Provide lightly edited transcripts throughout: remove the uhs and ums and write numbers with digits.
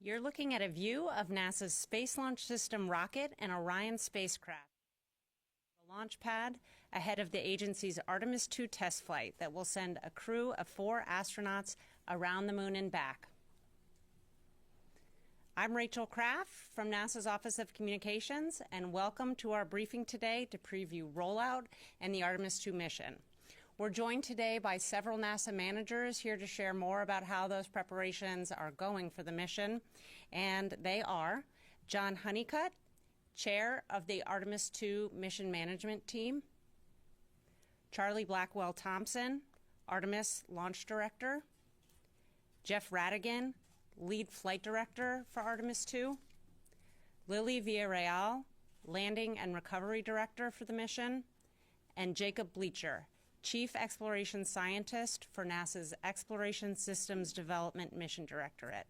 You're looking at a view of NASA's Space Launch System rocket and Orion spacecraft. The launch pad ahead of the agency's Artemis II test flight that will send a crew of 4 astronauts around the moon and back. I'm Rachel Kraft from NASA's Office of Communications, and welcome to our briefing today to preview Rollout and the Artemis II mission. We're joined today by several NASA managers here to share more about how those preparations are going for the mission. And they are John Honeycutt, Chair of the Artemis II Mission Management Team, Charlie Blackwell-Thompson, Artemis Launch Director, Jeff Radigan, Lead Flight Director for Artemis II, Lili Villarreal, Landing and Recovery Director for the mission, and Jacob Bleacher, Chief Exploration Scientist for NASA's Exploration Systems Development Mission Directorate.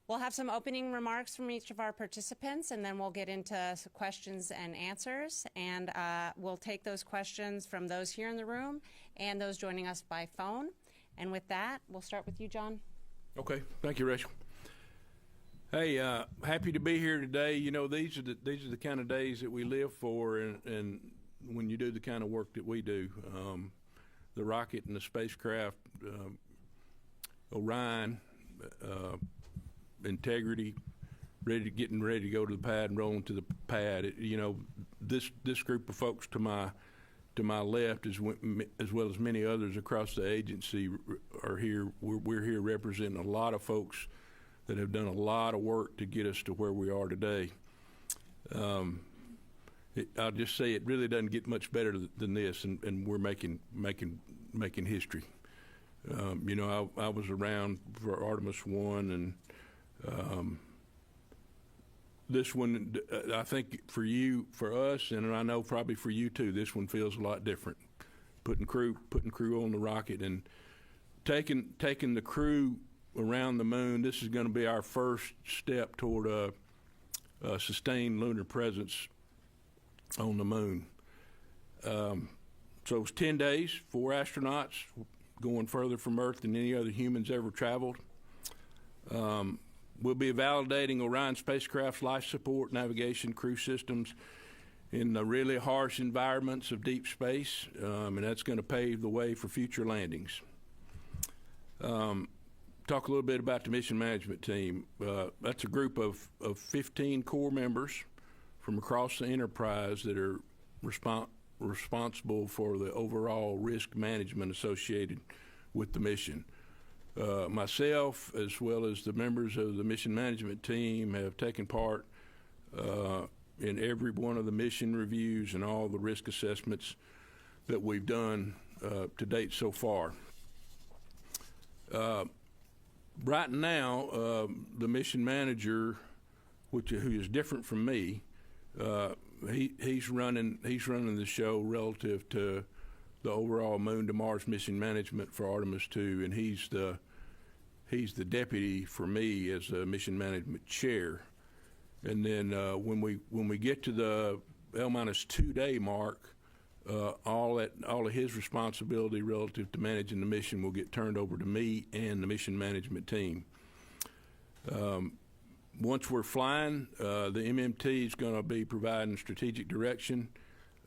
We'll have some opening remarks from each of our participants, and then we'll get into questions and answers. And we'll take those questions from those here in the room and those joining us by phone. And with that, we'll start with you, John. Okay, thank you, Rachel. Hey, happy to be here today. You know, these are the kind of days that we live for, and when you do the kind of work that we do, the rocket and the spacecraft, Orion, integrity, getting ready to go to the pad and rolling to the pad. You know, this group of folks to my left, as well as many others across the agency, are here. We're here representing a lot of folks that have done a lot of work to get us to where we are today. I'll just say it really doesn't get much better than this, and we're making history. You know, I was around for Artemis I, and this one, I think for us, and I know probably for you too, this one feels a lot different. Putting crew on the rocket and taking the crew around the moon. This is going to be our first step toward a sustained lunar presence on the moon. So it was 10 days, 4 astronauts going further from Earth than any other humans ever traveled. We'll be validating Orion spacecraft's life support, navigation, crew systems in the really harsh environments of deep space, and that's going to pave the way for future landings. Talk a little bit about the mission management team. That's a group of 15 core members from across the enterprise that are responsible for the overall risk management associated with the mission. Myself, as well as the members of the mission management team, have taken part in every one of the mission reviews and all the risk assessments that we've done to date so far. Right now, the mission manager, who is different from me, he's running the show relative to the overall Moon to Mars mission management for Artemis II, and he's the deputy for me as the mission management chair. And then when we get to the L-2 day mark, all of his responsibility relative to managing the mission will get turned over to me and the mission management team. Once we're flying, the MMT is going to be providing strategic direction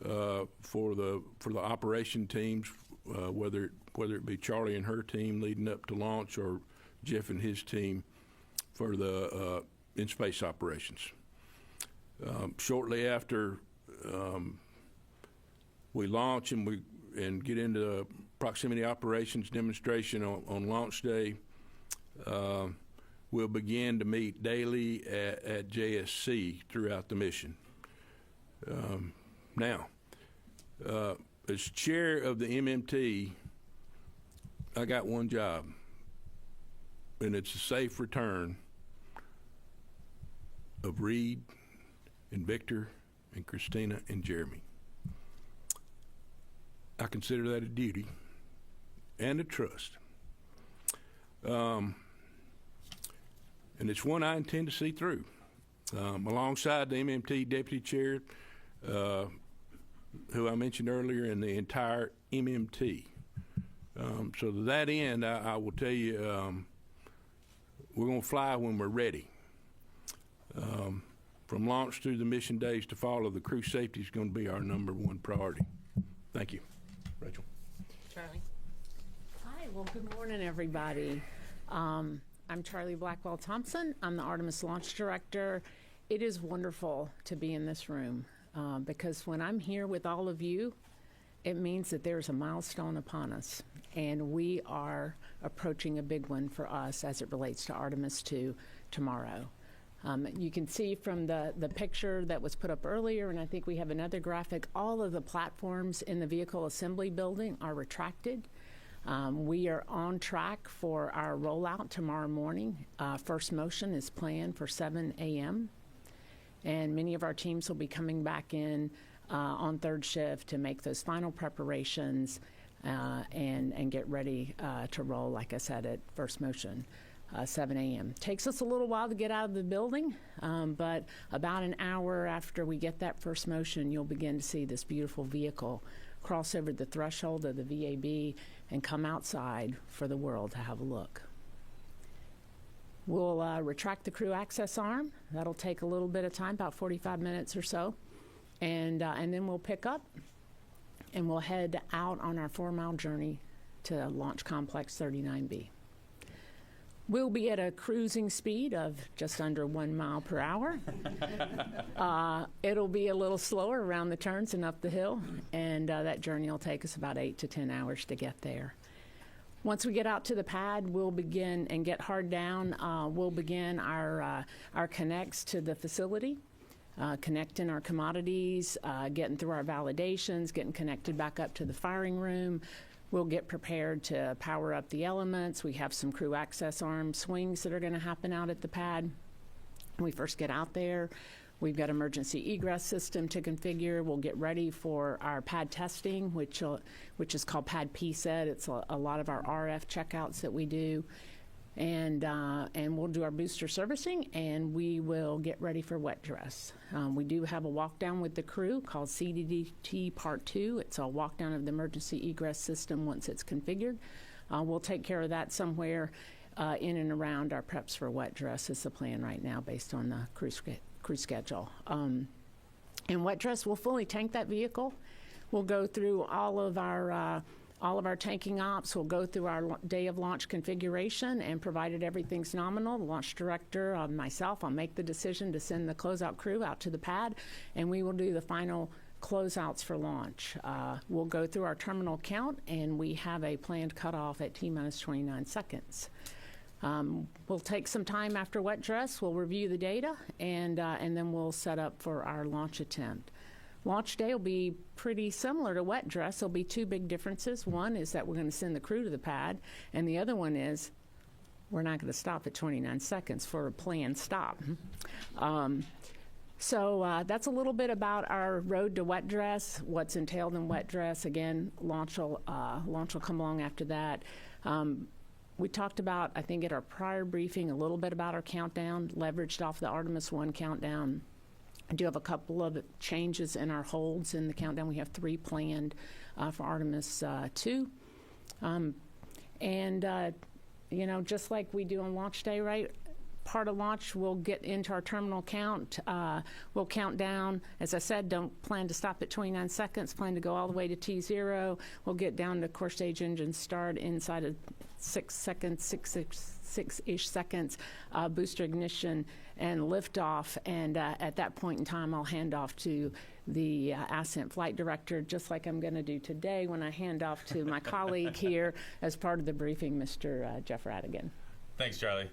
for the operation teams, whether it be Charlie and her team leading up to launch, or Jeff and his team for the in-space operations. Shortly after we launch and get into the proximity operations demonstration on launch day, we'll begin to meet daily at JSC throughout the mission. Now, as chair of the MMT, I got one job, and it's a safe return of Reed and Victor and Christina and Jeremy. I consider that a duty and a trust. And it's one I intend to see through. Alongside the MMT Deputy Chair, who I mentioned earlier, and the entire MMT. So to that end, I will tell you, we're going to fly when we're ready. From launch through the mission days to follow, the crew safety is going to be our #1 priority. Thank you. Rachel. Charlie. Hi, well, good morning, everybody. I'm Charlie Blackwell-Thompson. I'm the Artemis Launch Director. It is wonderful to be in this room because when I'm here with all of you, it means that there's a milestone upon us, and we are approaching a big one for us as it relates to Artemis II tomorrow. You can see from the picture that was put up earlier, and I think we have another graphic, all of the platforms in the vehicle assembly building are retracted. We are on track for our rollout tomorrow morning. First motion is planned for 7 a.m., and many of our teams will be coming back in on third shift to make those final preparations and get ready to roll, like I said, at first motion. 7 a.m. Takes us a little while to get out of the building, but about an hour after we get that first motion, you'll begin to see this beautiful vehicle cross over the threshold of the VAB and come outside for the world to have a look. We'll retract the crew access arm. That'll take a little bit of time, about 45 minutes or so, and then we'll pick up and we'll head out on our 4-mile journey to Launch Complex 39B. We'll be at a cruising speed of just under 1 mile per hour. It'll be a little slower around the turns and up the hill, and that journey will take us about 8 to 10 hours to get there. Once we get out to the pad, we'll begin and get hard down. We'll begin our connects to the facility, connecting our commodities, getting through our validations, getting connected back up to the firing room. We'll get prepared to power up the elements. We have some crew access arm swings that are going to happen out at the pad. When we first get out there, we've got emergency egress system to configure. We'll get ready for our pad testing, which is called pad PSET. It's a lot of our RF checkouts that we do. And we'll do our booster servicing, and we will get ready for wet dress. We do have a walk down with the crew called CDDT Part 2. It's a walk down of the emergency egress system once it's configured. We'll take care of that somewhere in and around our preps for wet dress is the plan right now based on the crew schedule. In wet dress, we'll fully tank that vehicle. We'll go through all of our tanking ops. Will go through our day of launch configuration, and provided everything's nominal, the launch director, myself, I'll make the decision to send the closeout crew out to the pad, and we will do the final closeouts for launch. We'll go through our terminal count, and we have a planned cutoff at T-minus 29 seconds. We'll take some time after wet dress. We'll review the data, and then we'll set up for our launch attempt. Launch day will be pretty similar to wet dress. There'll be 2 big differences. One is that we're going to send the crew to the pad, and the other one is we're not going to stop at 29 seconds for a planned stop. So that's a little bit about our road to wet dress, what's entailed in wet dress. Again, launch will come along after that. We talked about, I think at our prior briefing, a little bit about our countdown, leveraged off the Artemis I countdown. I do have a couple of changes in our holds in the countdown. We have 3 planned for Artemis II. Just like we do on launch day, right? Part of launch, we'll get into our terminal count. We'll count down. As I said, don't plan to stop at 29 seconds. Plan to go all the way to T0. We'll get down to core stage engine start inside of 6 seconds, six-ish seconds, booster ignition and liftoff. And at that point in time, I'll hand off to the Ascent Flight Director, just like I'm going to do today when I hand off to my colleague here as part of the briefing, Mr. Jeff Radigan. Thanks, Charlie.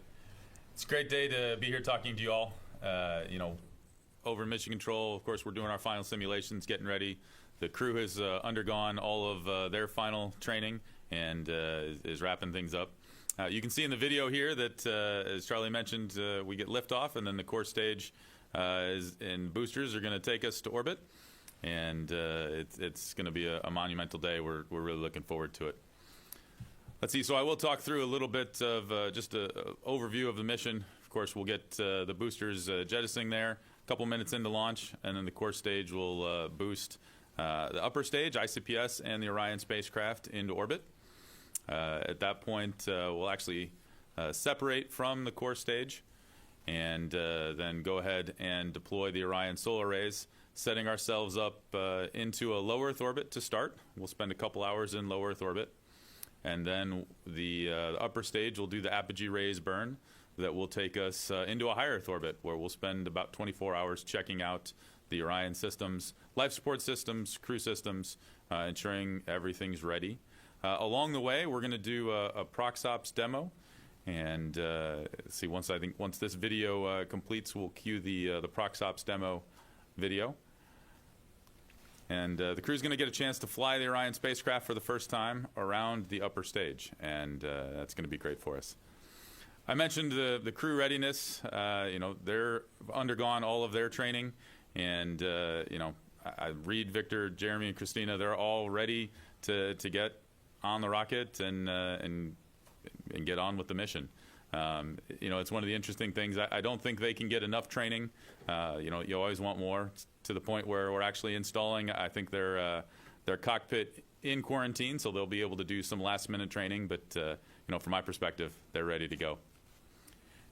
It's a great day to be here talking to you all. Over in Mission Control, of course, we're doing our final simulations, getting ready. The crew has undergone all of their final training and is wrapping things up. You can see in the video here that, as Charlie mentioned, we get liftoff, and then the core stage and boosters are going to take us to orbit. And it's going to be a monumental day. We're really looking forward to it. Let's see. So I will talk through a little bit of just an overview of the mission. Of course, we'll get the boosters jettisoning there a couple minutes into launch, and then the core stage will boost the upper stage, ICPS, and the Orion spacecraft into orbit. At that point, we'll actually separate from the core stage, and then go ahead and deploy the Orion solar arrays, setting ourselves up into a low Earth orbit to start. We'll spend a couple hours in low Earth orbit, and then the upper stage will do the apogee rays burn that will take us into a high Earth orbit, where we'll spend about 24 hours checking out the Orion systems, life support systems, crew systems, ensuring everything's ready. Along the way, we're going to do a ProxOps demo, and see, once this video completes, we'll cue the ProxOps demo video. And the crew's going to get a chance to fly the Orion spacecraft for the first time around the upper stage, and that's going to be great for us. I mentioned the crew readiness. They're undergone all of their training, and I Reed, Victor, Jeremy, and Christina, they're all ready to get on the rocket and get on with the mission. It's one of the interesting things. I don't think they can get enough training. You always want more, to the point where we're actually installing, I think, their cockpit in quarantine, so they'll be able to do some last-minute training. But from my perspective, they're ready to go.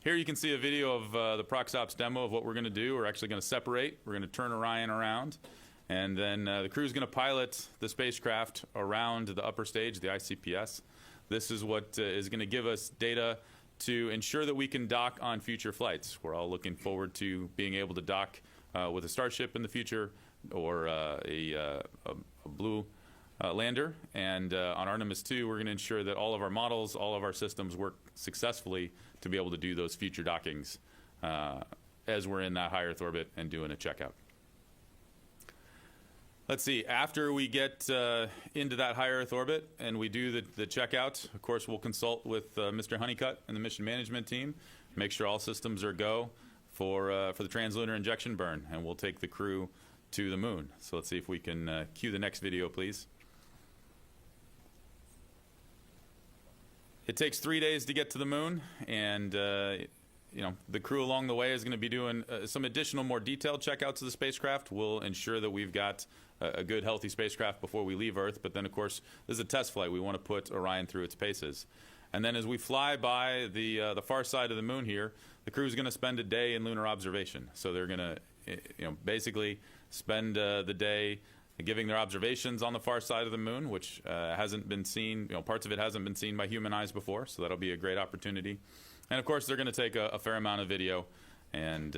Here you can see a video of the ProxOps demo of what we're going to do. We're actually going to separate. We're going to turn Orion around, and then the crew's going to pilot the spacecraft around the upper stage, the ICPS. This is what is going to give us data to ensure that we can dock on future flights. We're all looking forward to being able to dock with a Starship in the future, or a Blue lander. And on Artemis II, we're going to ensure that all of our models, all of our systems work successfully to be able to do those future dockings as we're in that high Earth orbit and doing a checkout. Let's see, after we get into that high Earth orbit and we do the checkout, of course, we'll consult with Mr. Honeycutt and the mission management team, make sure all systems are go for the translunar injection burn, and we'll take the crew to the moon. So let's see if we can cue the next video, please. It takes 3 days to get to the moon, and the crew along the way is going to be doing some additional, more detailed checkouts of the spacecraft. We'll ensure that we've got a good, healthy spacecraft before we leave Earth. But then, of course, this is a test flight. We want to put Orion through its paces. And then as we fly by the far side of the moon here, the crew is going to spend a day in lunar observation. So they're going to basically spend the day giving their observations on the far side of the moon, which hasn't been seen, parts of it hasn't been seen by human eyes before, so that'll be a great opportunity. And of course, they're going to take a fair amount of video and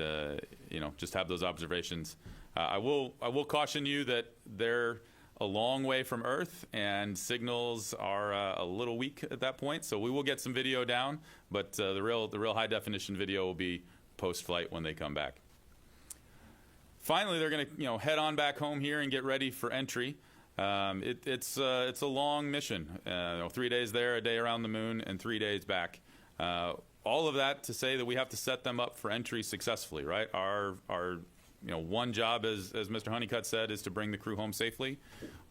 just have those observations. I will caution you that they're a long way from Earth, and signals are a little weak at that point, so we will get some video down, but the real high definition video will be post-flight when they come back. Finally, they're going to head on back home here and get ready for entry. It's a long mission. 3 days there, a day around the moon, and 3 days back. All of that to say that we have to set them up for entry successfully, right? Our one job, as Mr. Honeycutt said, is to bring the crew home safely.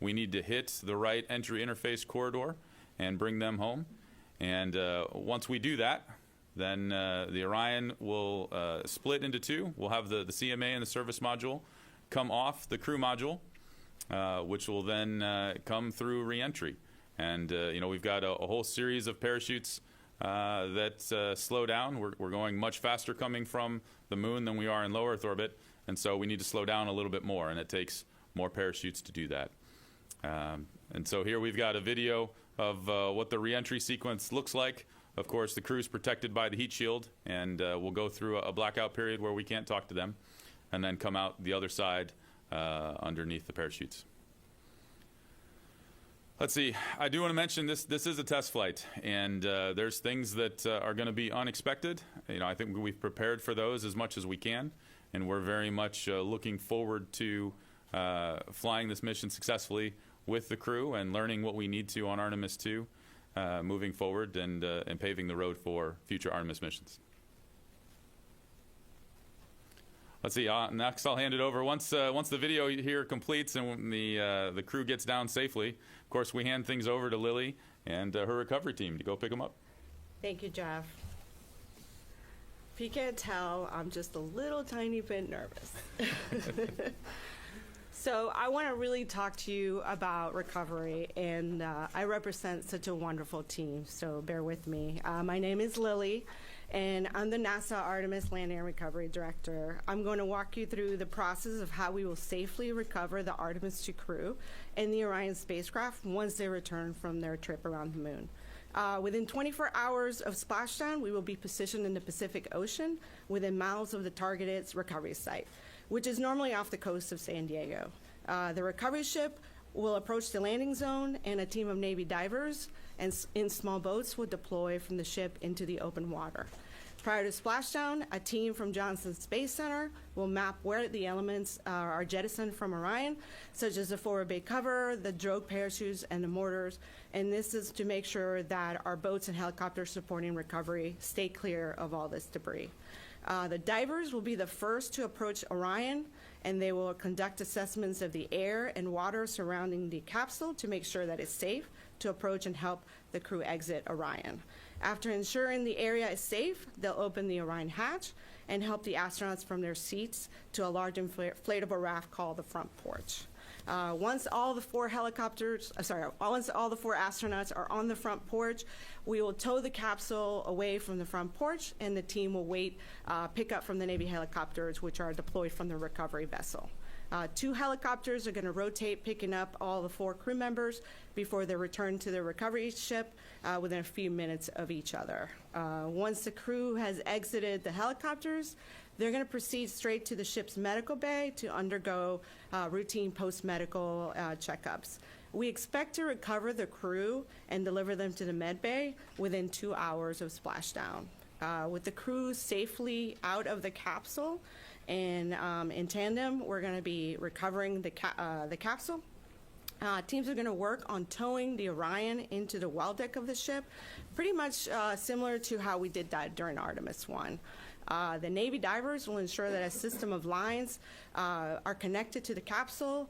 We need to hit the right entry interface corridor and bring them home. And once we do that, then the Orion will split into two. We'll have the CMA and the service module come off the crew module, which will then come through re-entry. And we've got a whole series of parachutes that slow down. We're going much faster coming from the moon than we are in low Earth orbit, and so we need to slow down a little bit more, and it takes more parachutes to do that. And so here we've got a video of what the re-entry sequence looks like. Of course, the crew's protected by the heat shield, and we'll go through a blackout period where we can't talk to them, and then come out the other side underneath the parachutes. Let's see, I do want to mention this is a test flight, and there's things that are going to be unexpected. I think we've prepared for those as much as we can, and we're very much looking forward to flying this mission successfully with the crew and learning what we need to on Artemis II. Moving forward and paving the road for future Artemis missions. Let's see. Next, I'll hand it over. Once the video here completes and the crew gets down safely, of course, we hand things over to Lili and her recovery team to go pick them up. Thank you, Jeff. If you can't tell, I'm just a little tiny bit nervous. So I want to really talk to you about recovery, and I represent such a wonderful team, so bear with me. My name is Lili, and I'm the NASA Artemis Landing and Recovery Director. I'm going to walk you through the process of how we will safely recover the Artemis II crew and the Orion spacecraft once they return from their trip around the moon. Within 24 hours of splashdown, we will be positioned in the Pacific Ocean within miles of the targeted recovery site, which is normally off the coast of San Diego. The recovery ship will approach the landing zone, and a team of Navy divers and in small boats will deploy from the ship into the open water. Prior to splashdown, a team from Johnson Space Center will map where the elements are jettisoned from Orion, such as the forward bay cover, the drogue parachutes, and the mortars. And this is to make sure that our boats and helicopters supporting recovery stay clear of all this debris. The divers will be the first to approach Orion, and they will conduct assessments of the air and water surrounding the capsule to make sure that it's safe to approach and help the crew exit Orion. After ensuring the area is safe, they'll open the Orion hatch and help the astronauts from their seats to a large inflatable raft called the front porch. Once all the four astronauts are on the front porch, we will tow the capsule away from the front porch, and the team will pick up from the Navy helicopters, which are deployed from the recovery vessel. 2 helicopters are going to rotate, picking up all the 4 crew members before they return to the recovery ship within a few minutes of each other. Once the crew has exited the helicopters, they're going to proceed straight to the ship's medical bay to undergo routine post-medical checkups. We expect to recover the crew and deliver them to the med bay within 2 hours of splashdown. With the crew safely out of the capsule, and in tandem, we're going to be recovering the capsule. Teams are going to work on towing the Orion into the well deck of the ship, pretty much similar to how we did that during Artemis I. The Navy divers will ensure that a system of lines are connected to the capsule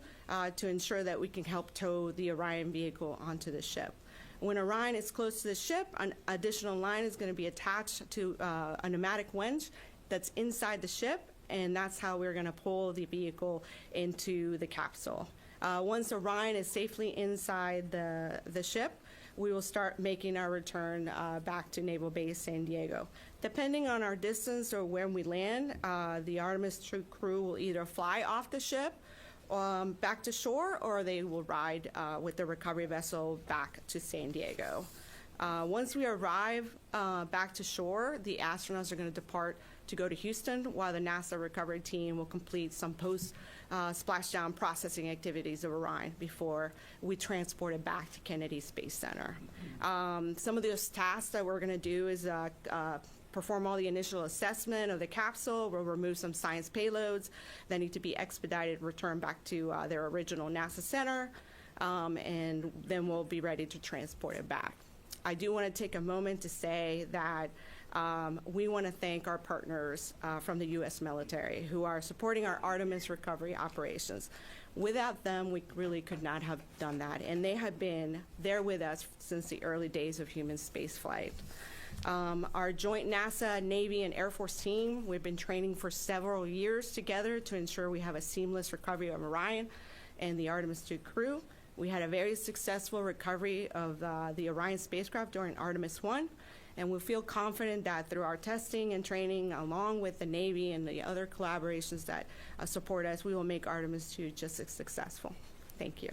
to ensure that we can help tow the Orion vehicle onto the ship. When Orion is close to the ship, an additional line is going to be attached to a pneumatic winch that's inside the ship, and that's how we're going to pull the vehicle into the capsule. Once Orion is safely inside the ship, we will start making our return back to Naval Base San Diego. Depending on our distance or when we land, the Artemis II crew will either fly off the ship back to shore, or they will ride with the recovery vessel back to San Diego. Once we arrive back to shore, the astronauts are going to depart to go to Houston, while the NASA recovery team will complete some post-splashdown processing activities of Orion before we transport it back to Kennedy Space Center. Some of those tasks that we're going to do is perform all the initial assessment of the capsule. We'll remove some science payloads that need to be expedited, returned back to their original NASA center, and then we'll be ready to transport it back. I do want to take a moment to say that we want to thank our partners from the U.S. military who are supporting our Artemis recovery operations. Without them, we really could not have done that, and they have been there with us since the early days of human spaceflight. Our joint NASA, Navy, and Air Force team, we've been training for several years together to ensure we have a seamless recovery of Orion and the Artemis II crew. We had a very successful recovery of the Orion spacecraft during Artemis I, and we feel confident that through our testing and training, along with the Navy and the other collaborations that support us, we will make Artemis II just as successful. Thank you.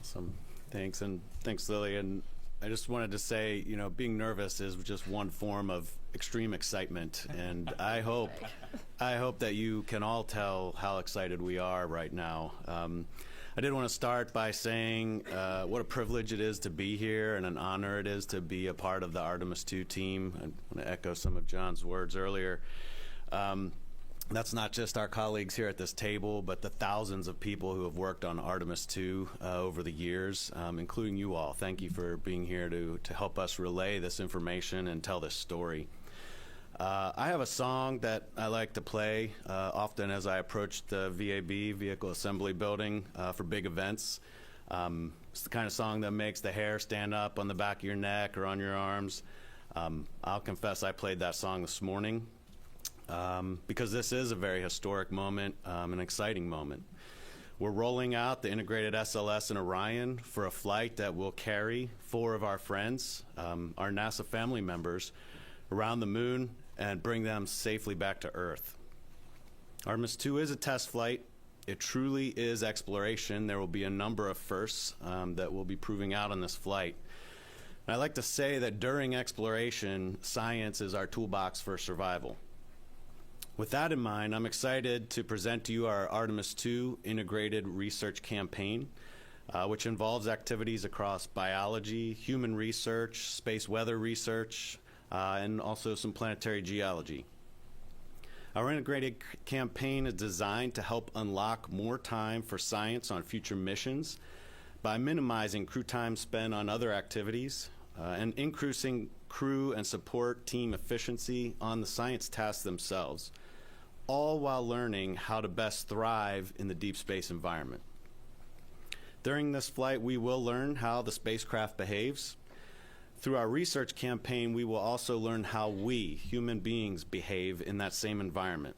Awesome. Thanks, and thanks, Lili. And I just wanted to say, you know, being nervous is just one form of extreme excitement, and I hope that you can all tell how excited we are right now. I did want to start by saying what a privilege it is to be here and an honor it is to be a part of the Artemis II team. I want to echo some of John's words earlier. That's not just our colleagues here at this table, but the thousands of people who have worked on Artemis II over the years, including you all. Thank you for being here to help us relay this information and tell this story. I have a song that I like to play often as I approach the VAB, Vehicle Assembly Building, for big events. It's the kind of song that makes the hair stand up on the back of your neck or on your arms. I'll confess I played that song this morning. because this is a very historic moment, an exciting moment. We're rolling out the integrated SLS and Orion for a flight that will carry 4 of our friends, our NASA family members, around the moon and bring them safely back to Earth. Artemis II is a test flight. It truly is exploration. There will be a number of firsts that we'll be proving out on this flight. And I like to say that during exploration, science is our toolbox for survival. With that in mind, I'm excited to present to you our Artemis II integrated research campaign, which involves activities across biology, human research, space weather research, and also some planetary geology. Our integrated campaign is designed to help unlock more time for science on future missions by minimizing crew time spent on other activities and increasing crew and support team efficiency on the science tasks themselves, all while learning how to best thrive in the deep space environment. During this flight, we will learn how the spacecraft behaves. Through our research campaign, we will also learn how we, human beings, behave in that same environment.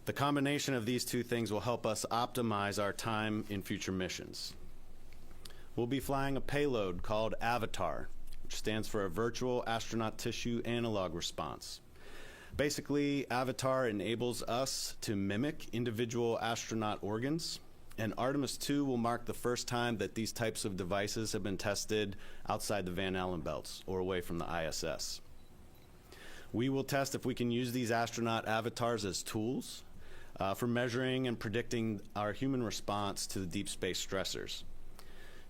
The combination of these 2 things will help us optimize our time in future missions. We'll be flying a payload called Avatar, which stands for a Virtual Astronaut Tissue Analog Response. Basically, Avatar enables us to mimic individual astronaut organs, and Artemis II will mark the first time that these types of devices have been tested outside the Van Allen belts or away from the ISS. We will test if we can use these astronaut avatars as tools for measuring and predicting our human response to the deep space stressors.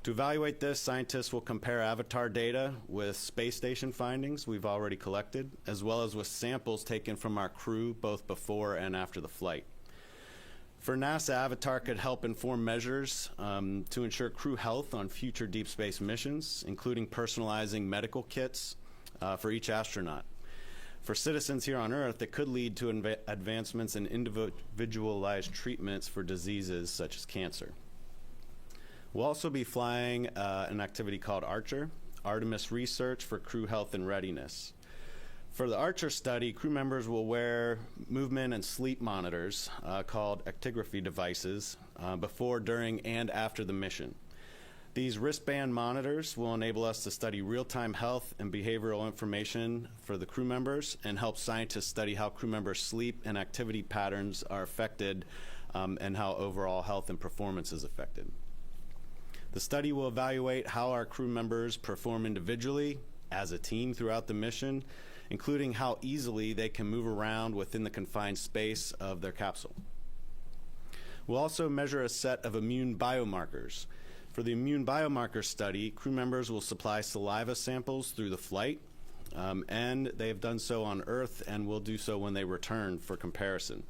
To evaluate this, scientists will compare Avatar data with space station findings we've already collected, as well as with samples taken from our crew both before and after the flight. For NASA, Avatar could help inform measures to ensure crew health on future deep space missions, including personalizing medical kits for each astronaut. For citizens here on Earth, it could lead to advancements in individualized treatments for diseases such as cancer. We'll also be flying an activity called Archer, Artemis Research for Crew Health and Readiness. For the Archer study, crew members will wear movement and sleep monitors called actigraphy devices before, during, and after the mission. These wristband monitors will enable us to study real-time health and behavioral information for the crew members and help scientists study how crew members' sleep and activity patterns are affected and how overall health and performance is affected. The study will evaluate how our crew members perform individually, as a team throughout the mission, including how easily they can move around within the confined space of their capsule. We'll also measure a set of immune biomarkers. For the immune biomarker study, crew members will supply saliva samples through the flight, and they have done so on Earth and will do so when they return for comparison.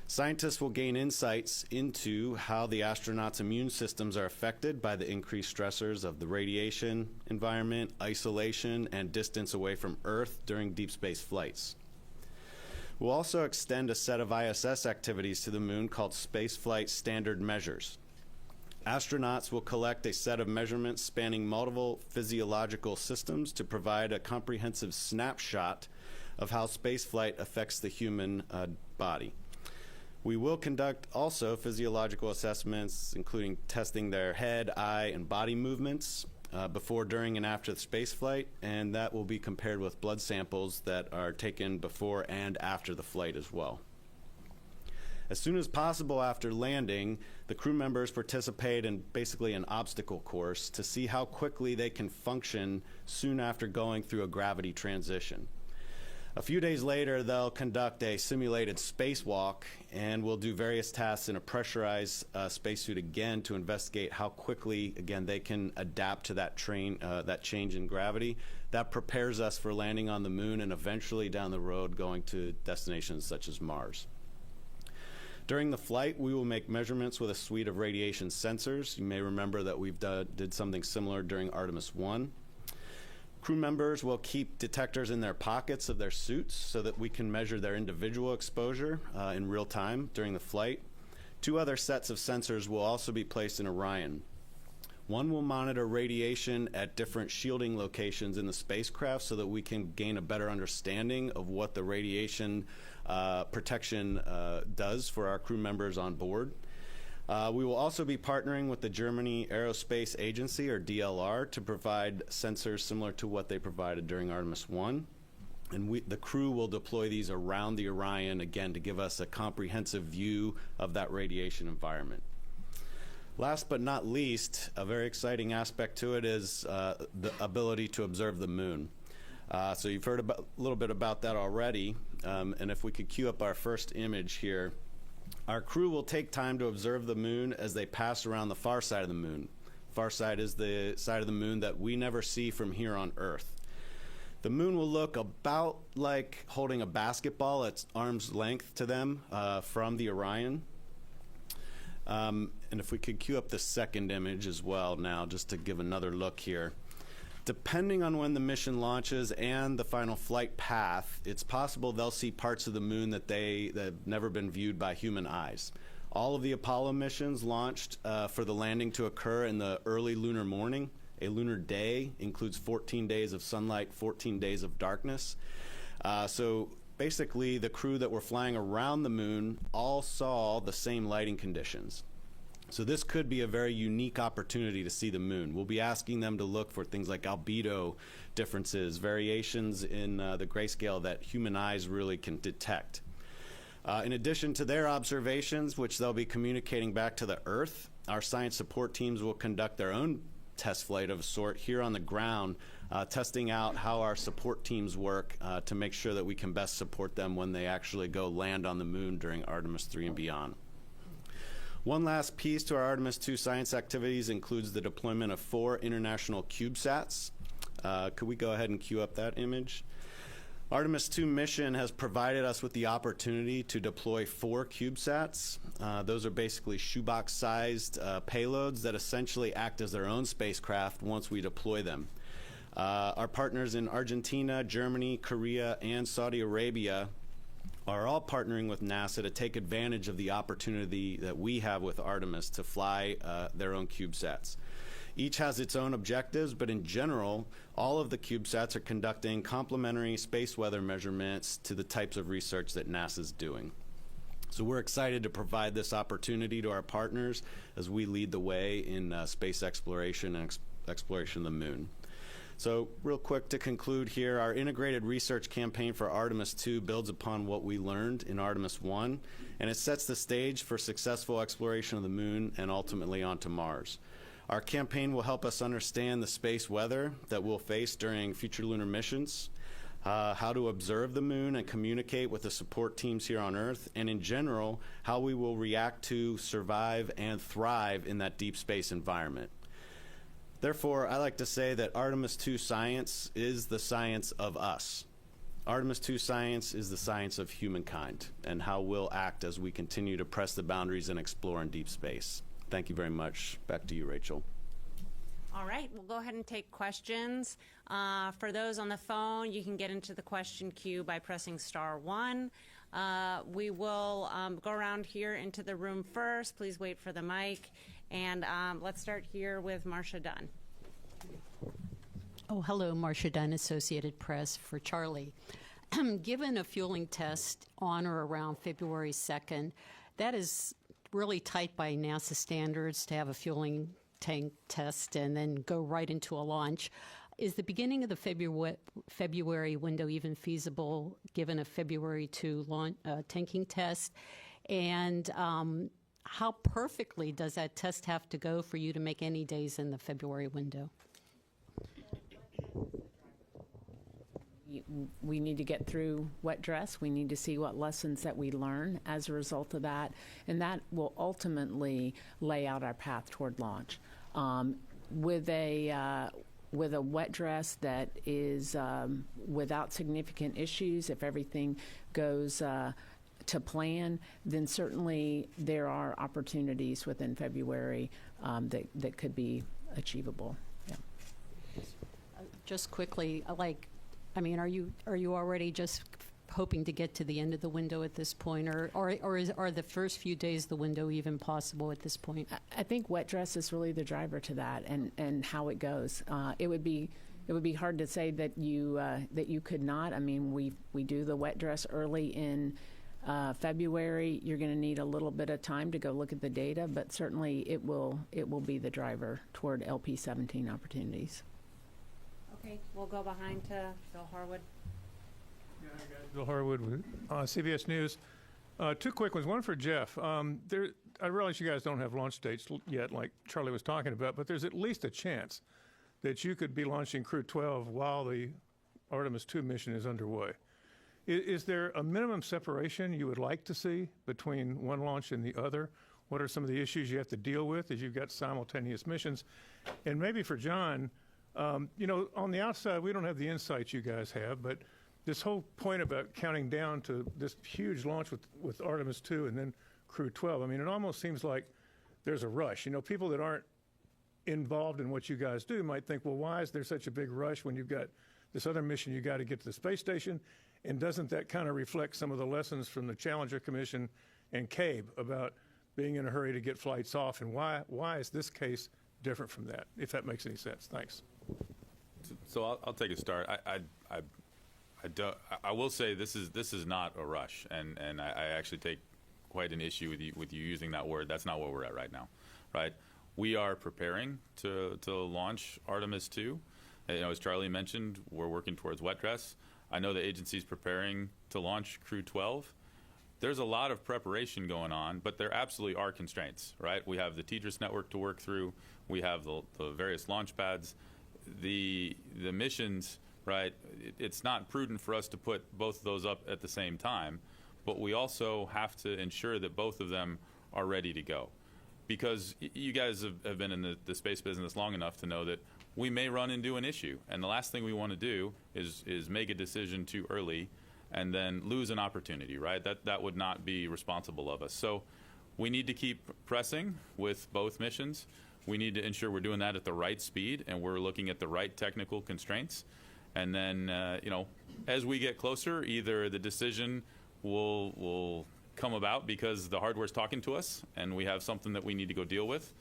Scientists will gain insights into how the astronauts' immune systems are affected by the increased stressors of the radiation environment, isolation, and distance away from Earth during deep space flights. We'll also extend a set of ISS activities to the moon called Spaceflight Standard Measures. Astronauts will collect a set of measurements spanning multiple physiological systems to provide a comprehensive snapshot of how spaceflight affects the human body. We will conduct also physiological assessments, including testing their head, eye, and body movements before, during, and after the spaceflight, and that will be compared with blood samples that are taken before and after the flight as well. As soon as possible after landing, the crew members participate in basically an obstacle course to see how quickly they can function soon after going through a gravity transition. A few days later, they'll conduct a simulated spacewalk, and we'll do various tasks in a pressurized spacesuit again to investigate how quickly, again, they can adapt to that change in gravity. That prepares us for landing on the moon and eventually down the road going to destinations such as Mars. During the flight, we will make measurements with a suite of radiation sensors. You may remember that we've did something similar during Artemis I. Crew members will keep detectors in their pockets of their suits so that we can measure their individual exposure in real time during the flight. 2 other sets of sensors will also be placed in Orion. One will monitor radiation at different shielding locations in the spacecraft so that we can gain a better understanding of what the radiation protection does for our crew members on board. We will also be partnering with the Germany Aerospace Agency, or DLR, to provide sensors similar to what they provided during Artemis I. And the crew will deploy these around the Orion, again, to give us a comprehensive view of that radiation environment. Last but not least, a very exciting aspect to it is the ability to observe the moon. So you've heard a little bit about that already, and if we could cue up our first image here. Our crew will take time to observe the moon as they pass around the far side of the moon. Far side is the side of the moon that we never see from here on Earth. The moon will look about like holding a basketball at arm's length to them from the Orion. And if we could cue up the second image as well now, just to give another look here. Depending on when the mission launches and the final flight path, it's possible they'll see parts of the moon that have never been viewed by human eyes. All of the Apollo missions launched for the landing to occur in the early lunar morning. A lunar day includes 14 days of sunlight, 14 days of darkness. So basically, the crew that were flying around the moon all saw the same lighting conditions. So this could be a very unique opportunity to see the moon. We'll be asking them to look for things like albedo differences, variations in the grayscale that human eyes really can detect. In addition to their observations, which they'll be communicating back to the Earth, our science support teams will conduct their own test flight of a sort here on the ground, testing out how our support teams work to make sure that we can best support them when they actually go land on the moon during Artemis III and beyond. One last piece to our Artemis II science activities includes the deployment of 4 international CubeSats. Could we go ahead and cue up that image? Artemis II mission has provided us with the opportunity to deploy 4 CubeSats. Those are basically shoebox-sized payloads that essentially act as their own spacecraft once we deploy them. Our partners in Argentina, Germany, Korea, and Saudi Arabia are all partnering with NASA to take advantage of the opportunity that we have with Artemis to fly their own CubeSats. Each has its own objectives, but in general, all of the CubeSats are conducting complementary space weather measurements to the types of research that NASA's doing. So we're excited to provide this opportunity to our partners as we lead the way in space exploration and exploration of the moon. So real quick to conclude here, our integrated research campaign for Artemis II builds upon what we learned in Artemis I, and it sets the stage for successful exploration of the moon and ultimately onto Mars. Our campaign will help us understand the space weather that we'll face during future lunar missions, how to observe the moon and communicate with the support teams here on Earth, and in general, how we will react to, survive, and thrive in that deep space environment. Therefore, I like to say that Artemis II science is the science of us. Artemis II science is the science of humankind and how we'll act as we continue to press the boundaries and explore in deep space. Thank you very much. Back to you, Rachel. All right, we'll go ahead and take questions. For those on the phone, you can get into the question queue by pressing *1. We will go around here into the room first. Please wait for the mic. And let's start here with Marcia Dunn. Oh, hello, Marcia Dunn, Associated Press for Charlie. Given a fueling test on or around February 2nd, that is really tight by NASA standards to have a fueling tank test and then go right into a launch. Is the beginning of the February window even feasible given a February 2 tanking test? And how perfectly does that test have to go for you to make any days in the February window? We need to get through wet dress. We need to see what lessons that we learn as a result of that, and that will ultimately lay out our path toward launch. With a wet dress that is without significant issues, if everything goes to plan, then certainly there are opportunities within February that could be achievable. Yeah. Just quickly, are you already just hoping to get to the end of the window at this point, or are the first few days of the window even possible at this point? I think wet dress is really the driver to that, and how it goes. It would be hard to say that you could not. I mean, we do the wet dress early in February. You're going to need a little bit of time to go look at the data, but certainly it will be the driver toward LP17 opportunities. Okay, we'll go behind to Bill Harwood. Yeah, hi guys. Bill Harwood with CBS News. Two quick ones. One for Jeff. I realize you guys don't have launch dates yet, like Charlie was talking about, but there's at least a chance that you could be launching Crew 12 while the Artemis II mission is underway. Is there a minimum separation you would like to see between one launch and the other? What are some of the issues you have to deal with as you've got simultaneous missions? And maybe for John, on the outside, we don't have the insights you guys have, but this whole point about counting down to this huge launch with Artemis II and then Crew 12, I mean, it almost seems like there's a rush. People that aren't involved in what you guys do might think, well, why is there such a big rush when you've got this other mission you got to get to the space station? And doesn't that kind of reflect some of the lessons from the Challenger Commission and CABE about being in a hurry to get flights off? And why is this case different from that, if that makes any sense? Thanks. So I'll take a start. I will say this is not a rush, and I actually take quite an issue with you using that word. That's not where we're at right now, right? We are preparing to launch Artemis II. As Charlie mentioned, we're working towards wet dress. I know the agency's preparing to launch Crew 12. There's a lot of preparation going on, but there absolutely are constraints, right? We have the TDRS network to work through. We have the various launch pads. The missions, right, it's not prudent for us to put both of those up at the same time, but we also have to ensure that both of them are ready to go. Because you guys have been in the space business long enough to know that we may run into an issue. And the last thing we want to do is make a decision too early and then lose an opportunity, right? That would not be responsible of us. So we need to keep pressing with both missions. We need to ensure we're doing that at the right speed and we're looking at the right technical constraints. And then, as we get closer, either the decision will come about because the hardware's talking to us and we have something that we need to go deal with,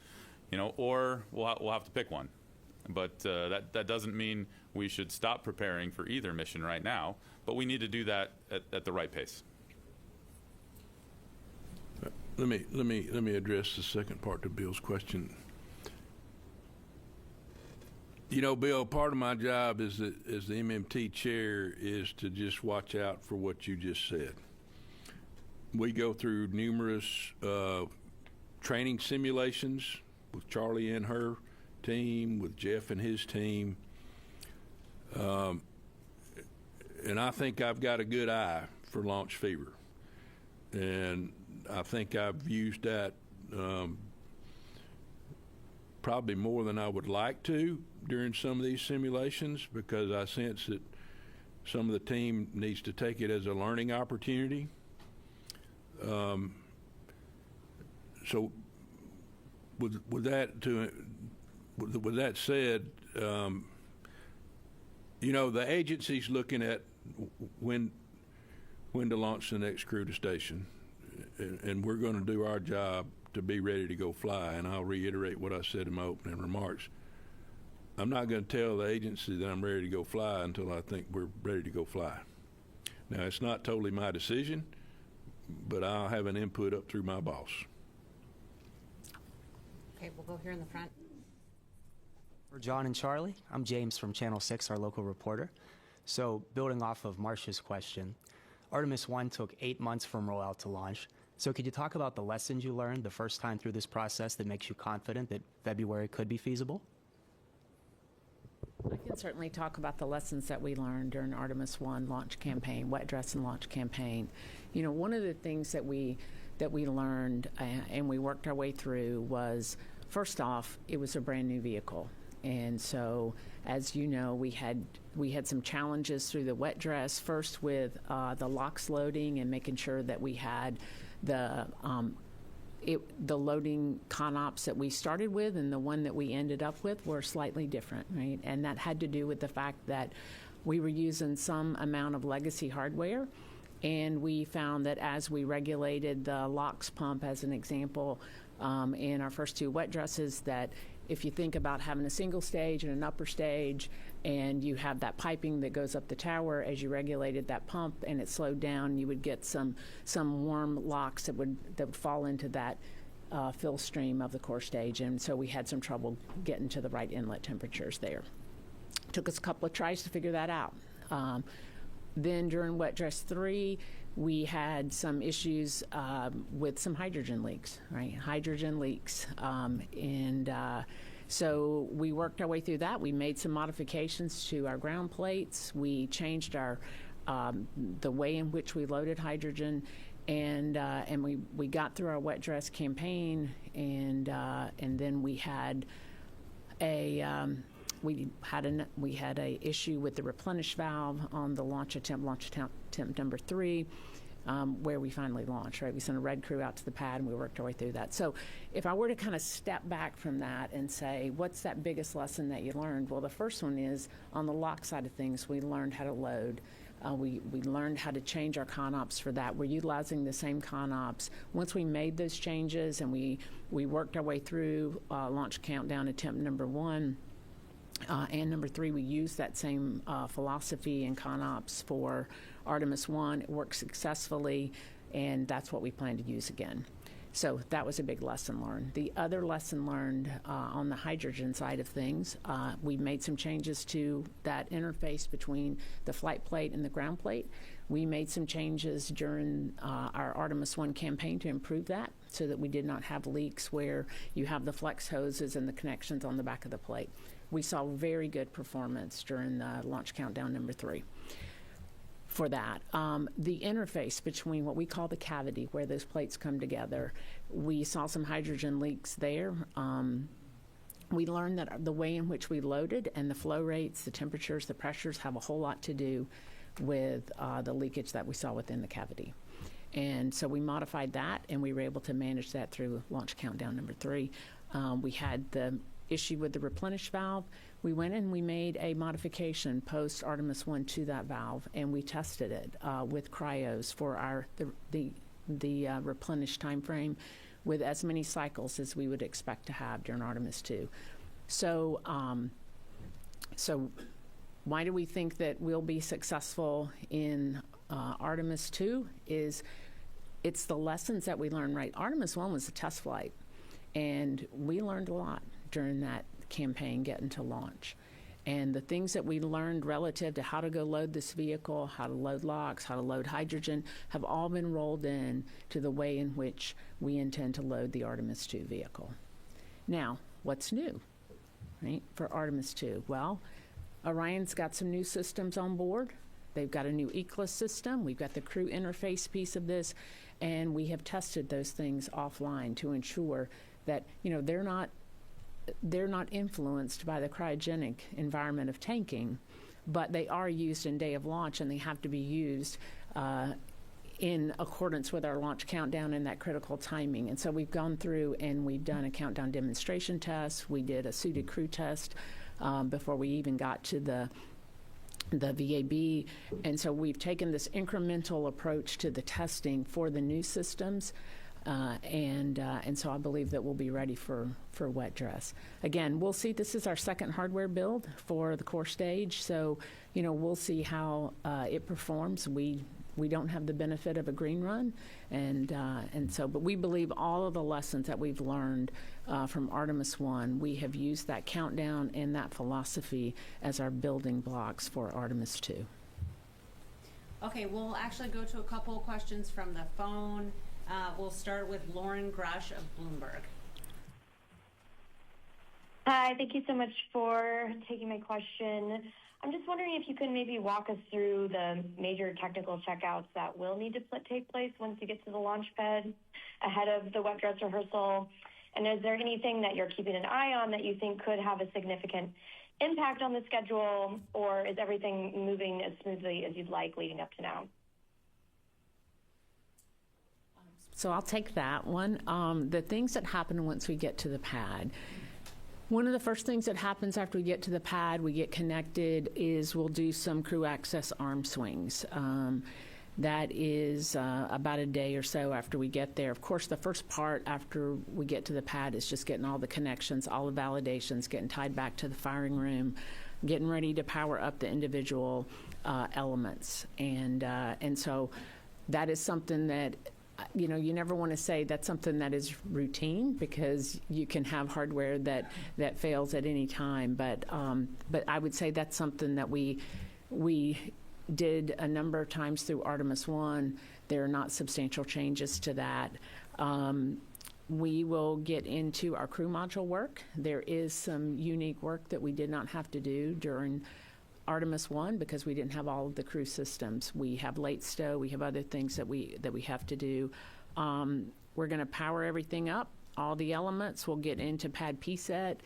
or we'll have to pick one. But that doesn't mean we should stop preparing for either mission right now, but we need to do that at the right pace. Let me address the second part to Bill's question. Bill, part of my job as the MMT chair is to just watch out for what you just said. We go through numerous training simulations with Charlie and her team, with Jeff and his team, and I think I've got a good eye for launch fever, and I think I've used that probably more than I would like to during some of these simulations, because I sense that some of the team needs to take it as a learning opportunity. So with that said, the agency's looking at when to launch the next crew to station, and we're going to do our job to be ready to go fly. And I'll reiterate what I said in my opening remarks. I'm not going to tell the agency that I'm ready to go fly until I think we're ready to go fly. Now, it's not totally my decision, but I'll have an input up through my boss. Okay, we'll go here in the front. For John and Charlie, I'm James from Channel 6, our local reporter. So, building off of Marcia's question, Artemis I took 8 months from rollout to launch. So could you talk about the lessons you learned the first time through this process that makes you confident that February could be feasible? I can certainly talk about the lessons that we learned during Artemis I launch campaign, wet dress and launch campaign. One of the things that we learned and we worked our way through was, first off, it was a brand new vehicle. And so, as you know, we had some challenges through the wet dress, first with the LOX loading and making sure that we had the loading CONOPS that we started with and the one that we ended up with were slightly different, right? And that had to do with the fact that we were using some amount of legacy hardware And we found that as we regulated the LOX pump, as an example, in our first 2 wet dresses, that if you think about having a single stage and an upper stage, and you have that piping that goes up the tower, as you regulated that pump and it slowed down, you would get some warm LOX that would fall into that fill stream of the core stage. And so we had some trouble getting to the right inlet temperatures there. Took us a couple of tries to figure that out. Then during wet dress 3, we had some issues with some hydrogen leaks, right? Hydrogen leaks. So we worked our way through that. We made some modifications to our ground plates. We changed our the way in which we loaded hydrogen, and we got through our wet dress campaign, and then we had a issue with the replenish valve on the launch attempt number 3, where we finally launched, right? We sent a red crew out to the pad and we worked our way through that. So if I were to kind of step back from that and say, what's that biggest lesson that you learned? Well, the first one is on the lock side of things, we learned how to load. We learned how to change our ConOps for that. We're utilizing the same ConOps. Once we made those changes and we worked our way through launch countdown attempt number 1, and number 3, we used that same philosophy and ConOps for Artemis I. It worked successfully, and that's what we plan to use again. So that was a big lesson learned. The other lesson learned on the hydrogen side of things, we made some changes to that interface between the flight plate and the ground plate. We made some changes during our Artemis I campaign to improve that so that we did not have leaks where you have the flex hoses and the connections on the back of the plate. We saw very good performance during the launch countdown number 3 for that. The interface between what we call the cavity, where those plates come together, we saw some hydrogen leaks there. We learned that the way in which we loaded and the flow rates, the temperatures, the pressures have a whole lot to do with the leakage that we saw within the cavity. And so we modified that, and we were able to manage that through launch countdown number 3. We had the issue with the replenish valve. We went and we made a modification post Artemis I to that valve, and we tested it with cryos for the replenish time frame with as many cycles as we would expect to have during Artemis II. So why do we think that we'll be successful in Artemis II? It's the lessons that we learned, right? Artemis I was a test flight, and we learned a lot during that campaign getting to launch. And the things that we learned relative to how to go load this vehicle, how to load LOX, how to load hydrogen, have all been rolled in to the way in which we intend to load the Artemis II vehicle. Now, what's new, right, for Artemis II? Well, Orion's got some new systems on board. They've got a new ECLS system. We've got the crew interface piece of this, and we have tested those things offline to ensure that, they're not influenced by the cryogenic environment of tanking, but they are used in day of launch, and they have to be used in accordance with our launch countdown and that critical timing. And so we've gone through and we've done a countdown demonstration test. We did a suited crew test before we even got to the VAB. And so we've taken this incremental approach to the testing for the new systems. And so I believe that we'll be ready for wet dress. Again, we'll see. This is our second hardware build for the core stage, so we'll see how it performs. We don't have the benefit of a green run, but we believe all of the lessons that we've learned from Artemis I, we have used that countdown and that philosophy as our building blocks for Artemis II. Okay, we'll actually go to a couple of questions from the phone. We'll start with Lauren Grush of Bloomberg. Hi, thank you so much for taking my question. I'm just wondering if you could maybe walk us through the major technical checkouts that will need to take place once you get to the launch pad ahead of the wet dress rehearsal. And is there anything that you're keeping an eye on that you think could have a significant impact on the schedule, or is everything moving as smoothly as you'd like leading up to now? So I'll take that one. The things that happen once we get to the pad. One of the first things that happens after we get to the pad, we get connected, is we'll do some crew access arm swings. That is about a day or so after we get there. Of course, the first part after we get to the pad is just getting all the connections, all the validations, getting tied back to the firing room, getting ready to power up the individual elements. And so that is something that, you know, you never want to say that's something that is routine, because you can have hardware that fails at any time. But I would say that's something that we did a number of times through Artemis I. There are not substantial changes to that. We will get into our crew module work. There is some unique work that we did not have to do during Artemis I because we didn't have all of the crew systems. We have late stow. We have other things that we have to do. We're going to power everything up, all the elements. We'll get into pad PSET.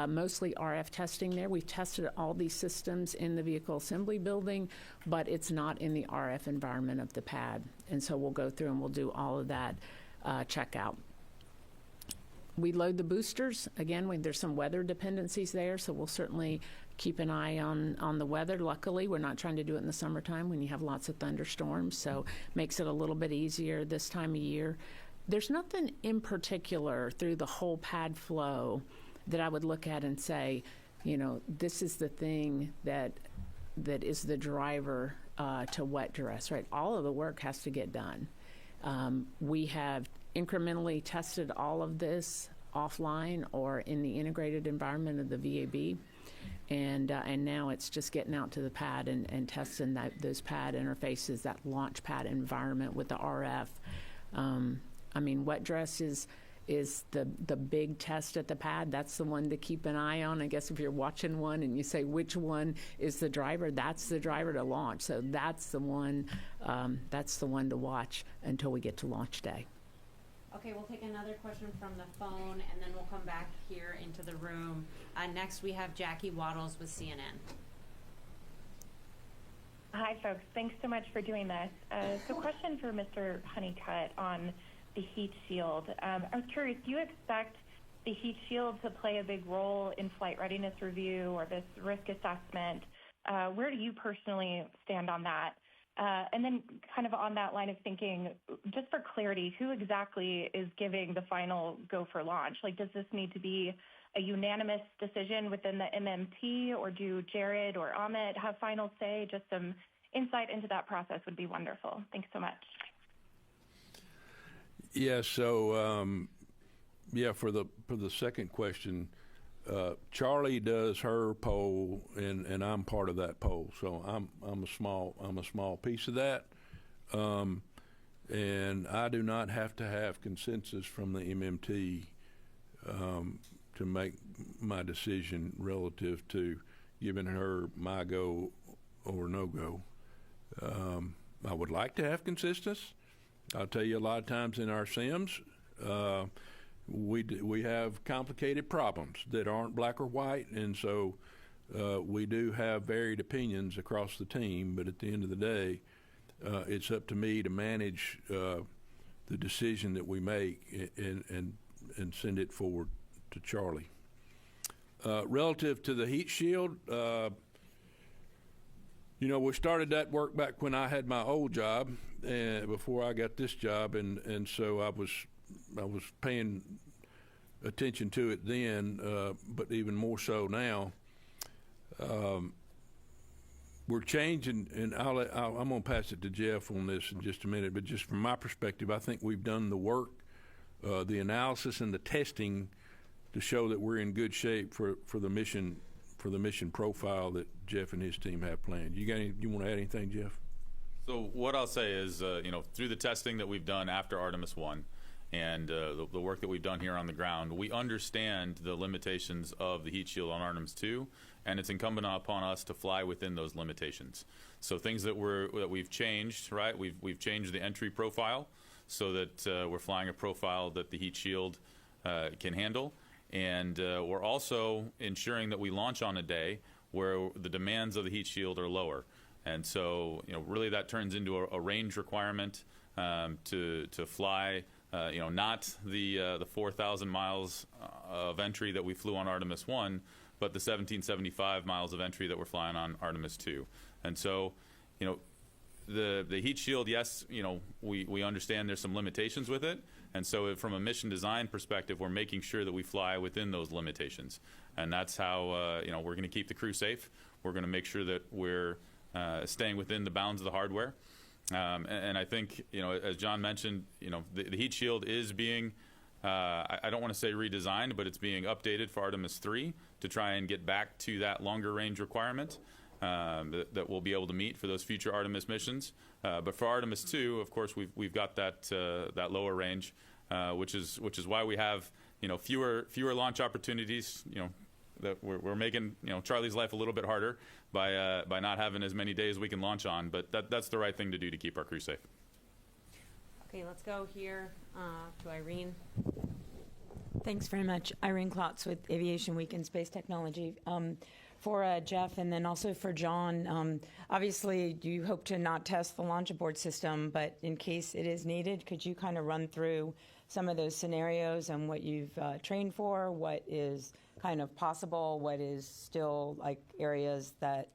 Mostly RF testing there. We've tested all these systems in the vehicle assembly building, but it's not in the RF environment of the pad. And so we'll go through and we'll do all of that checkout. We load the boosters. Again, there's some weather dependencies there, so we'll certainly keep an eye on the weather. Luckily, we're not trying to do it in the summertime when you have lots of thunderstorms, so makes it a little bit easier this time of year. There's nothing in particular through the whole pad flow that I would look at and say, you know, this is the thing that is the driver to wet dress, right? All of the work has to get done. We have incrementally tested all of this offline or in the integrated environment of the VAB, and now it's just getting out to the pad and testing those pad interfaces, that launch pad environment with the RF. I mean, wet dress is the big test at the pad. That's the one to keep an eye on. I guess if you're watching one and you say which one is the driver, that's the driver to launch. So that's the one to watch until we get to launch day. Okay, we'll take another question from the phone, and then we'll come back here into the room. Next, we have Jackie Waddles with CNN. Hi, folks. Thanks so much for doing this. So question for Mr. Honeycutt on the heat shield. I was curious, do you expect the heat shield to play a big role in flight readiness review or this risk assessment? Where do you personally stand on that? And then kind of on that line of thinking, just for clarity, who exactly is giving the final go for launch? Like, does this need to be a unanimous decision within the MMT, or do Jared or Amit have final say? Just some insight into that process would be wonderful. Thanks so much. Yeah, so for the second question, Charlie does her poll, and I'm part of that poll. So I'm a small piece of that, and I do not have to have consensus from the MMT to make my decision relative to giving her my go or no go. I would like to have consensus. I'll tell you, a lot of times in our sims, we have complicated problems that aren't black or white, and so we do have varied opinions across the team. But at the end of the day, it's up to me to manage the decision that we make and send it forward to Charlie. Relative to the heat shield, you know, we started that work back when I had my old job, before I got this job, and so I was paying attention to it then, but even more so now. We're changing, and I'm going to pass it to Jeff on this in just a minute, but just from my perspective, I think we've done the work, the analysis and the testing to show that we're in good shape for the mission profile that Jeff and his team have planned. You want to add anything, Jeff? So what I'll say is, through the testing that we've done after Artemis I and the work that we've done here on the ground, we understand the limitations of the heat shield on Artemis II, and it's incumbent upon us to fly within those limitations. So things that we've changed, right? We've changed the entry profile so that we're flying a profile that the heat shield can handle, and we're also ensuring that we launch on a day where the demands of the heat shield are lower. And so, really that turns into a range requirement to fly, not the 4,000 miles of entry that we flew on Artemis I, but the 1,775 miles of entry that we're flying on Artemis II. And so, the heat shield, yes, we understand there's some limitations with it, and so from a mission design perspective, we're making sure that we fly within those limitations, and that's how we're going to keep the crew safe. We're going to make sure that we're staying within the bounds of the hardware, and I think as John mentioned, the heat shield is being I don't want to say redesigned, but it's being updated for Artemis III to try and get back to that longer range requirement that we'll be able to meet for those future Artemis missions. But for Artemis II, of course, we've got that lower range, which is why we have fewer launch opportunities. That we're making Charlie's life a little bit harder by not having as many days we can launch on. But that's the right thing to do to keep our crew safe. Okay, let's go here to Irene. Thanks very much. Irene Klotz with Aviation Week in Space Technology. For Jeff and then also for John, obviously you hope to not test the launch abort system, but in case it is needed, could you kind of run through some of those scenarios and what you've trained for, what is kind of possible, what is still like areas that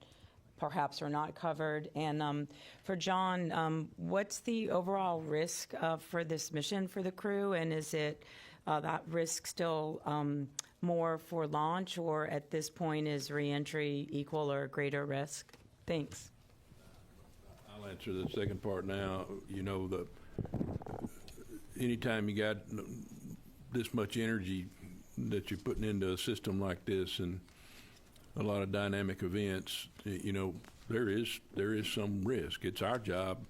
perhaps are not covered? And for John, what's the overall risk for this mission for the crew, and is it that risk still more for launch, or at this point is reentry equal or greater risk? Thanks. I'll answer the second part now. Anytime you got this much energy that you're putting into a system like this and a lot of dynamic events, there is some risk. It's our job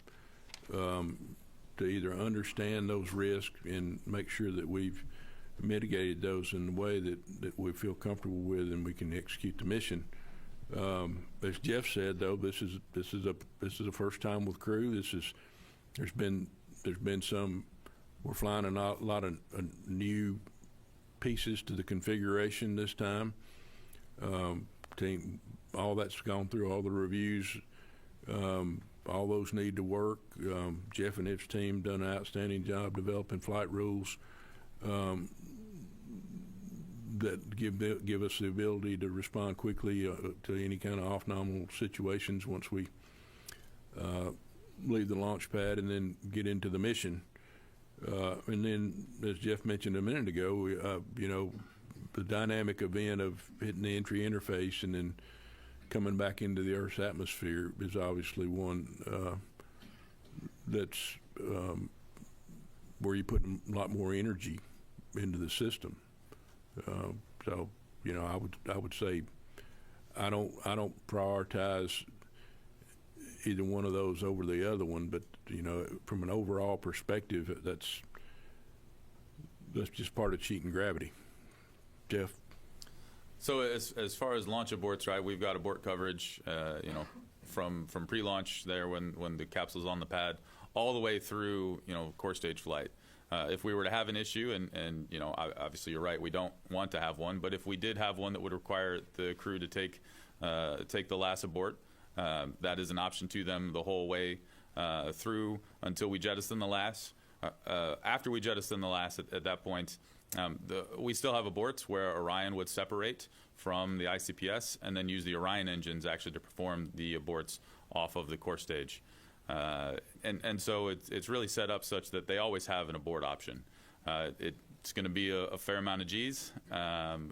to either understand those risks and make sure that we've mitigated those in a way that we feel comfortable with and we can execute the mission. As Jeff said, though, this is a first time with crew. There's been some. We're flying a lot of new pieces to the configuration this time. Team, all that's gone through all the reviews. All those need to work. Jeff and his team done an outstanding job developing flight rules that give us the ability to respond quickly to any kind of off-nominal situations once we leave the launch pad and then get into the mission. And then, as Jeff mentioned a minute ago, the dynamic event of hitting the entry interface and then coming back into the Earth's atmosphere is obviously one that's where you put a lot more energy into the system. So, I would say I don't prioritize either one of those over the other one, but from an overall perspective, that's just part of cheating gravity. Jeff. So as far as launch aborts, right, we've got abort coverage, from pre-launch there when the capsule's on the pad, all the way through, core stage flight. If we were to have an issue, and obviously you're right, we don't want to have one, but if we did have one that would require the crew to take the last abort, that is an option to them the whole way through until we jettison the last. After we jettison the last, at that point, we still have aborts where Orion would separate from the ICPS and then use the Orion engines actually to perform the aborts off of the core stage. And so it's really set up such that they always have an abort option. It's going to be a fair amount of G's.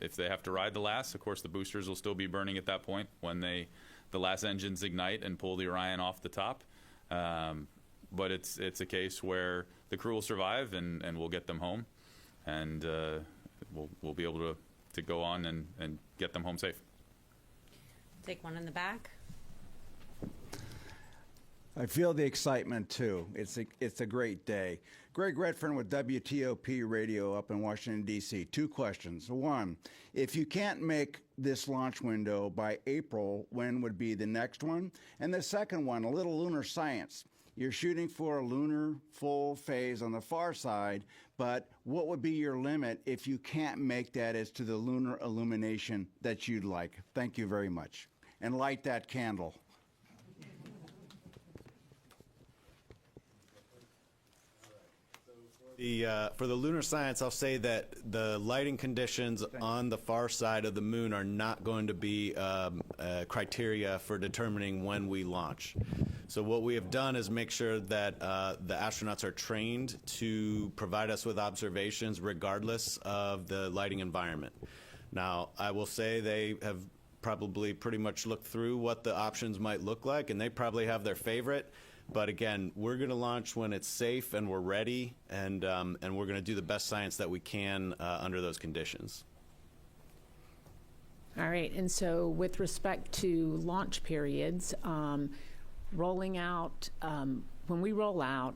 If they have to ride the last, of course, the boosters will still be burning at that point when the last engines ignite and pull the Orion off the top. But it's a case where the crew will survive and we'll get them home. And we'll be able to go on and get them home safe. Take one in the back. I feel the excitement too. It's a great day. Greg Redfern with WTOP Radio up in Washington, D.C. 2 questions. 1, if you can't make this launch window by April, when would be the next one? And the second one, a little lunar science. You're shooting for a lunar full phase on the far side, but what would be your limit if you can't make that as to the lunar illumination that you'd like? Thank you very much. And light that candle. For the lunar science, I'll say that the lighting conditions on the far side of the moon are not going to be criteria for determining when we launch. So what we have done is make sure that the astronauts are trained to provide us with observations regardless of the lighting environment. Now, I will say they have probably pretty much looked through what the options might look like, and they probably have their favorite. But again, we're going to launch when it's safe and we're ready, and we're going to do the best science that we can under those conditions. All right, and so with respect to launch periods, rolling out, when we roll out,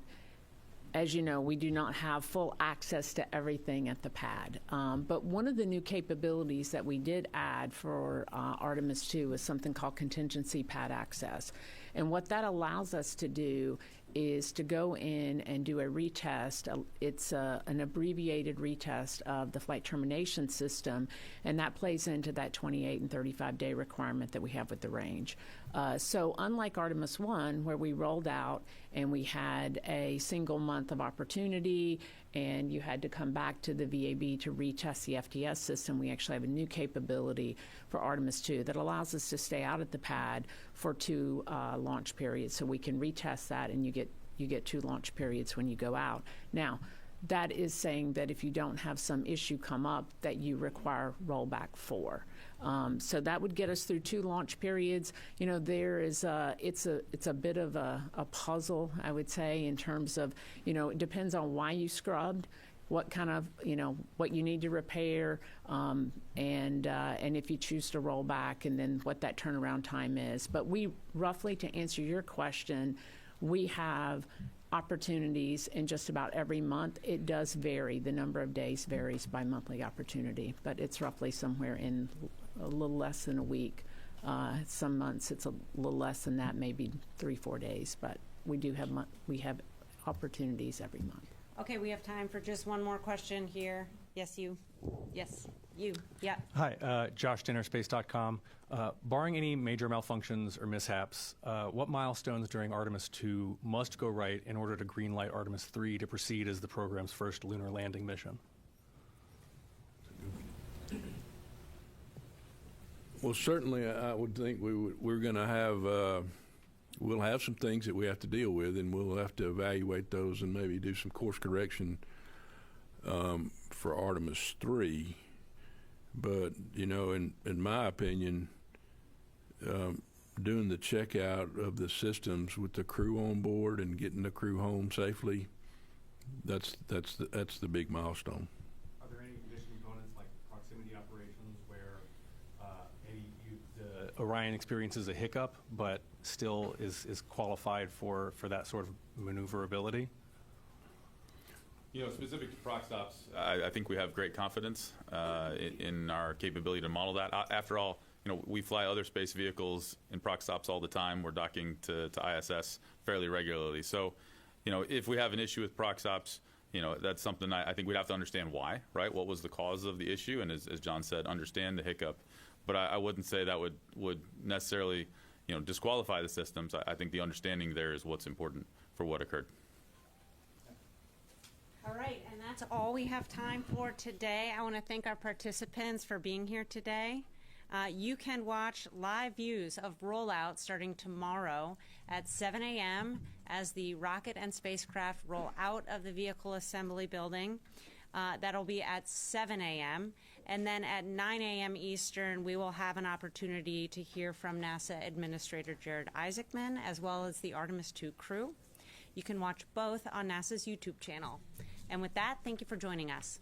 as you know, we do not have full access to everything at the pad. But one of the new capabilities that we did add for Artemis II is something called contingency pad access. And what that allows us to do is to go in and do a retest. It's an abbreviated retest of the flight termination system, and that plays into that 28 and 35-day requirement that we have with the range. So unlike Artemis I, where we rolled out and we had a single month of opportunity and you had to come back to the VAB to retest the FTS system, we actually have a new capability for Artemis II that allows us to stay out at the pad for 2 launch periods. So we can retest that, and you get 2 launch periods when you go out. Now, that is saying that if you don't have some issue come up that you require rollback for. So that would get us through 2 launch periods. You know, there is it's a bit of a puzzle, I would say, in terms of, you know, it depends on why you scrubbed, what kind of, you know, what you need to repair, and if you choose to roll back, and then what that turnaround time is. But we roughly, to answer your question, we have opportunities in just about every month. It does vary. The number of days varies by monthly opportunity, but it's roughly somewhere in a little less than a week. Some months it's a little less than that, maybe 3-4 days, but we have opportunities every month. Okay, we have time for just one more question here. Yes, you. Yes, you. Yeah. Hi, Josh Dinner, Space.com. Barring any major malfunctions or mishaps, what milestones during Artemis II must go right in order to greenlight Artemis III to proceed as the program's first lunar landing mission? Well, certainly, I would think we're going to have we'll have some things that we have to deal with, and we'll have to evaluate those and maybe do some course correction for Artemis III. But you know, in my opinion, doing the checkout of the systems with the crew on board and getting the crew home safely, that's the big milestone. Are there any mission components like proximity operations where maybe the Orion experiences a hiccup but still is qualified for that sort of maneuverability? You know, specific to proc stops, I think we have great confidence in our capability to model that. After all, you know, we fly other space vehicles in proc stops all the time. We're docking to ISS fairly regularly. So, you know, if we have an issue with proc stops, you know, that's something I think we'd have to understand why, right? What was the cause of the issue? And as John said, understand the hiccup. But I wouldn't say that would necessarily, you know, disqualify the systems. I think the understanding there is what's important for what occurred. All right, and that's all we have time for today. I want to thank our participants for being here today. You can watch live views of Rollout starting tomorrow at 7 a.m. as the rocket and spacecraft roll out of the vehicle assembly building. That'll be at 7 a.m. And then at 9 a.m. Eastern, we will have an opportunity to hear from NASA Administrator Jared Isaacman, as well as the Artemis II crew. You can watch both on NASA's YouTube channel. And with that, thank you for joining us.